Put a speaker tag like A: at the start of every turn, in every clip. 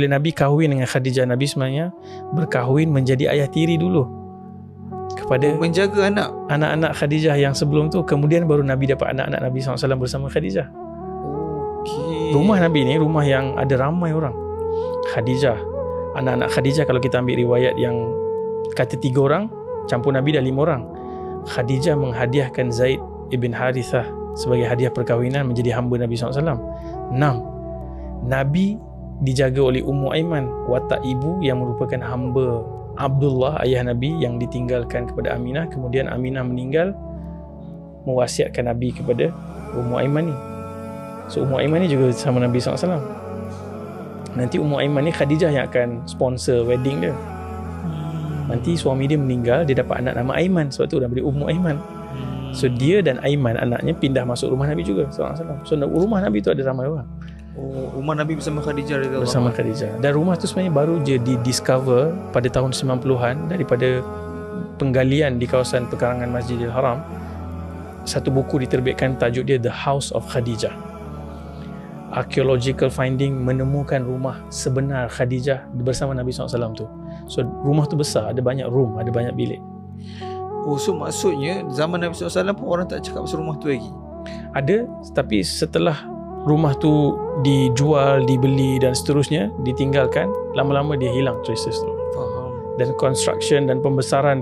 A: Bila Nabi kahwin dengan Khadijah, Nabi sebenarnya berkahwin menjadi ayah tiri dulu kepada
B: menjaga
A: anak-anak Khadijah yang sebelum tu. Kemudian baru Nabi dapat anak-anak Nabi SAW bersama Khadijah. Rumah Nabi ni rumah yang ada ramai orang. Khadijah, anak-anak Khadijah, kalau kita ambil riwayat yang kata 3 orang, campur Nabi dah 5 orang. Khadijah menghadiahkan Zaid ibn Harithah sebagai hadiah perkahwinan menjadi hamba Nabi SAW. 6. Nabi dijaga oleh Ummu Aiman, watak ibu yang merupakan hamba Abdullah, ayah Nabi, yang ditinggalkan kepada Aminah. Kemudian Aminah meninggal, mewasiatkan Nabi kepada Ummu Aiman ni. So Ummu Aiman ni juga sama Nabi SAW. Nanti Ummu Aiman ni Khadijah yang akan sponsor wedding dia. Nanti suami dia meninggal, dia dapat anak nama Aiman, sebab tu dah beri Ummu Aiman. So dia dan Aiman anaknya pindah masuk rumah Nabi juga SAW. So rumah Nabi tu ada ramai orang.
B: Rumah Nabi bersama Khadijah
A: bersama Khadijah. Dan rumah tu sebenarnya baru je di-discover pada tahun 90-an daripada penggalian di kawasan pekarangan Masjidil Haram. Satu buku diterbitkan, tajuk dia The House of Khadijah. Archaeological finding menemukan rumah sebenar Khadijah bersama Nabi SAW tu. So rumah tu besar, ada banyak room, ada banyak bilik.
B: So maksudnya zaman Nabi SAW pun orang tak cakap pasal rumah tu lagi?
A: Ada, tapi setelah rumah tu dijual, dibeli dan seterusnya, ditinggalkan, lama-lama dia hilang traces tu.
B: Faham.
A: Dan construction dan pembesaran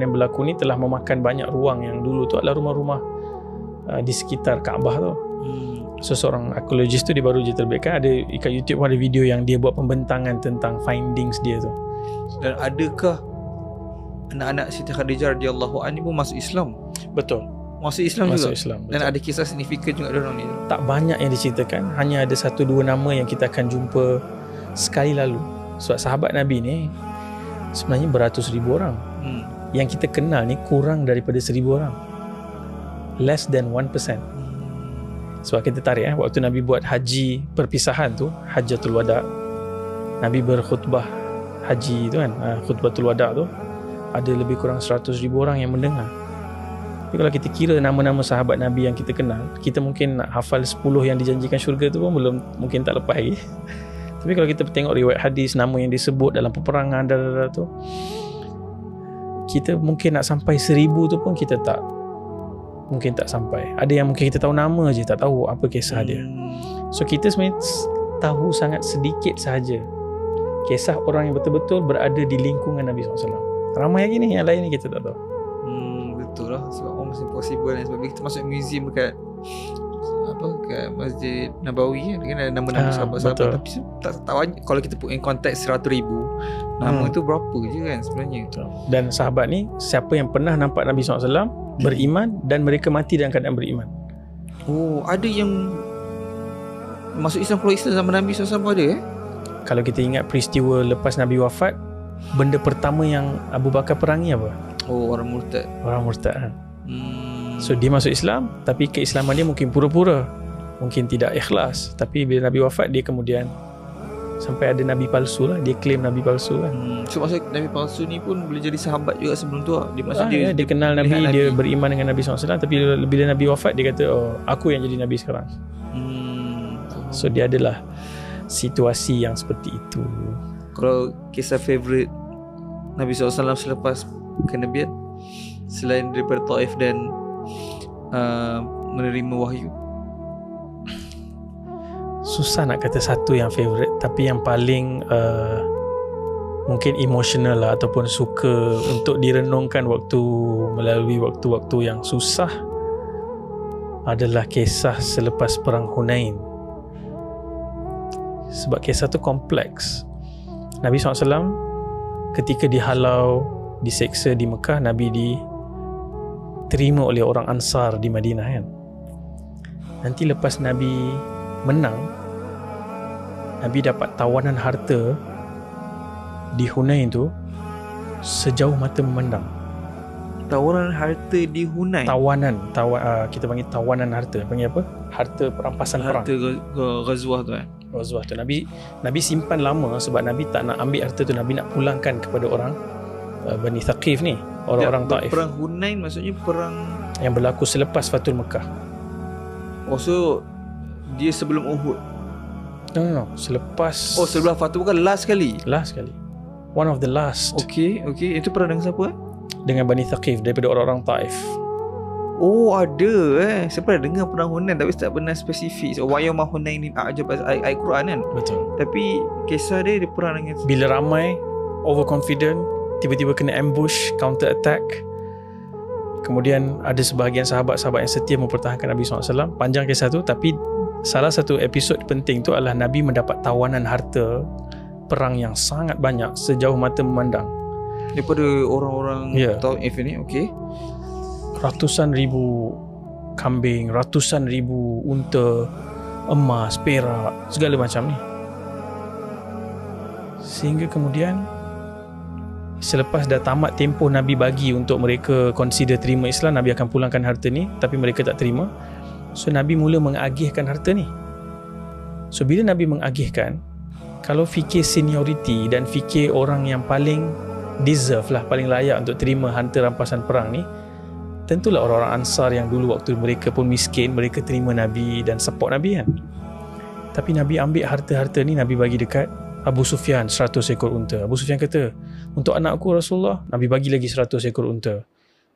A: yang berlaku ni telah memakan banyak ruang yang dulu tu adalah rumah-rumah di sekitar Kaabah tu. So seorang arkeologis tu dia baru je terbitkan, ada kat YouTube pun ada video yang dia buat pembentangan tentang findings dia tu.
B: Dan adakah anak-anak Siti Khadijah radhiyallahu anha pun masuk Islam?
A: Betul.
B: Masuk Islam
A: Masuk
B: juga?
A: Islam,
B: Dan ada kisah signifikan juga diorang ni?
A: Tak banyak yang diceritakan, hanya ada 1-2 nama yang kita akan jumpa sekali lalu. Sebab sahabat Nabi ni sebenarnya beratus ribu orang. Yang kita kenal ni kurang daripada 1,000 orang. Less than 1%. Sebab kita tarik waktu Nabi buat haji perpisahan tu, Hajjatul Wada', Nabi berkhutbah haji tu kan, khutbatul wada' tu, ada lebih kurang 100,000 orang yang mendengar. Tapi kalau kita kira nama-nama sahabat Nabi yang kita kenal, kita mungkin nak hafal 10 yang dijanjikan syurga tu pun belum, mungkin tak lepas lagi. Tapi kalau kita tengok riwayat hadis, nama yang disebut dalam peperangan tu, kita mungkin nak sampai 1,000 tu pun kita tak, mungkin tak sampai. Ada yang mungkin kita tahu nama je, tak tahu apa kisah dia. So kita sebenarnya tahu sangat sedikit sahaja kisah orang yang betul-betul berada di lingkungan Nabi SAW. Ramai lagi ni, yang lain ni kita tak tahu.
B: Betul lah, sebab almost impossible kan. Sebab kita masuk museum dekat kat Masjid Nabawi kan, ada nama-nama sahabat-sahabat, tapi tak tahu kalau kita put in konteks 100,000 nama tu berapa je kan sebenarnya.
A: Dan sahabat ni, siapa yang pernah nampak Nabi SAW beriman dan mereka mati dalam keadaan beriman.
B: Ada yang masuk Islam, keluar Islam zaman Nabi SAW ada
A: Kalau kita ingat peristiwa lepas Nabi wafat, benda pertama yang Abu Bakar perangi apa?
B: Orang murtad.
A: Orang murtad. So dia masuk Islam, tapi keislaman dia mungkin pura-pura, mungkin tidak ikhlas. Tapi bila Nabi wafat, dia kemudian sampai ada Nabi palsu lah, dia claim Nabi palsu kan.
B: So maksud Nabi palsu ni pun boleh jadi sahabat juga sebelum tu lah. Dia maksud
A: dia kenal Nabi, dia beriman dengan Nabi SAW, tapi bila Nabi wafat, dia kata, aku yang jadi Nabi sekarang. So dia adalah situasi yang seperti itu.
B: Kalau kisah favourite Nabi SAW selepas kenabian, selain daripada Taif dan menerima wahyu?
A: Susah nak kata satu yang favourite, tapi yang paling mungkin emotional lah, ataupun suka untuk direnungkan melalui waktu-waktu yang susah, adalah kisah selepas perang Hunain. Sebab kisah tu kompleks. Nabi SAW ketika dihalau, diseksa di Mekah, Nabi diterima oleh orang Ansar di Madinah kan. Nanti lepas Nabi menang, Nabi dapat tawanan harta di Hunain tu sejauh mata memandang.
B: Tawanan harta di Hunain?
A: Kita panggil tawanan harta. Panggil apa? Harta perampasan perang.
B: Harta Ghazwah tu kan?
A: Ghazwah tu Nabi simpan lama sebab Nabi tak nak ambil harta tu. Nabi nak pulangkan kepada orang Bani Thaqif ni, orang-orang Taif.
B: Perang Hunain maksudnya perang
A: yang berlaku selepas Fatul Mekah.
B: So dia sebelum Uhud?
A: No. Selepas.
B: Oh, sebelah Fatu bukan last kali.
A: Last kali. One of the last.
B: Okay. Itu perang dengan siapa?
A: Dengan Bani Thaqif, daripada orang-orang Taif.
B: Oh, ada Saya pernah dengar perang Hunain tapi tak pernah spesifik. So, wa yawma Hunainin a'jab ayat Quran kan.
A: Betul.
B: Tapi kisah dia perang dengan
A: Bila ramai, overconfident, tiba-tiba kena ambush, counter attack. Kemudian ada sebahagian sahabat-sahabat yang setia mempertahankan Nabi SAW. Panjang kisah tu, tapi salah satu episod penting tu adalah Nabi mendapat tawanan harta perang yang sangat banyak sejauh mata memandang.
B: daripada orang-orang Taif ni. Okay.
A: Ratusan ribu kambing, ratusan ribu unta, emas, perak, segala macam ni. Sehingga kemudian selepas dah tamat tempoh Nabi bagi untuk mereka consider terima Islam, Nabi akan pulangkan harta ni, tapi mereka tak terima. So Nabi mula mengagihkan harta ni. So bila Nabi mengagihkan, kalau fikir seniority dan fikir orang yang paling deserve lah, paling layak untuk terima harta rampasan perang ni, tentulah orang-orang Ansar yang dulu waktu mereka pun miskin, mereka terima Nabi dan support Nabi kan. Tapi Nabi ambil harta-harta ni, Nabi bagi dekat Abu Sufyan 100 ekor unta. Abu Sufyan kata, untuk anakku Rasulullah, Nabi bagi lagi 100 ekor unta.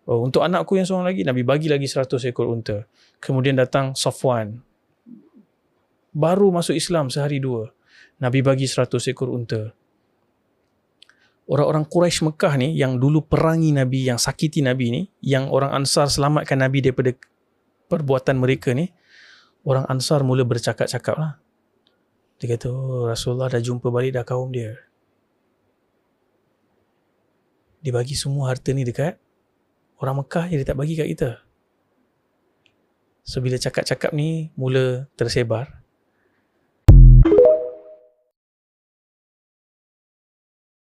A: Oh, untuk anakku yang seorang lagi, Nabi bagi lagi 100 ekor unta. Kemudian datang Safwan, baru masuk Islam sehari dua, Nabi bagi 100 ekor unta. Orang-orang Quraisy Mekah ni yang dulu perangi Nabi, yang sakiti Nabi ni, yang orang Ansar selamatkan Nabi daripada perbuatan mereka ni, orang Ansar mula bercakap-cakap lah. Dia kata, oh, Rasulullah dah jumpa balik dah kaum dia. Dia bagi semua harta ni dekat orang Mekah je, dia tak bagi kat kita. So bila cakap-cakap ni mula tersebar,